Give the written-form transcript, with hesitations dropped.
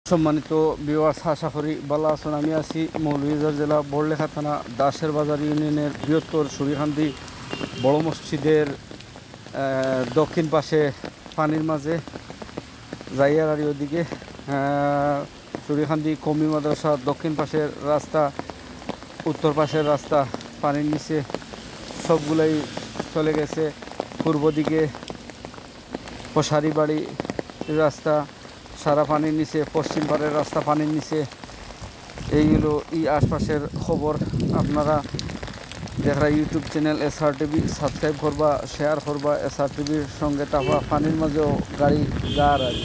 সম্মানিত ভিউয়ার্স, আশা করি ভালো আছেন। আমি আছি মৌলভীবাজার জেলা বড়লেখা থানা দাসের বাজার ইউনিয়নের বৃহত্তর সুরিকান্দি বড় মসজিদের দক্ষিণ পাশে পানির মাঝে জাইয়ার ওদিকে সুরিকান্দি কমি মাদ্রাসার দক্ষিণ পাশের রাস্তা, উত্তর পাশের রাস্তা পানির নিচে সবগুলাই চলে গেছে। পূর্ব দিকে পশারি বাড়ি রাস্তা সারা পানির নিচে, পশ্চিম পাড়ের রাস্তা পানির নিচে। এইগুলো এই আশপাশের খবর। আপনারা যারা YouTube channel SR TV subscribe করবা, শেয়ার করবা। SR টিভির সঙ্গে তারপর পানির মাঝেও গাড়ি যার আর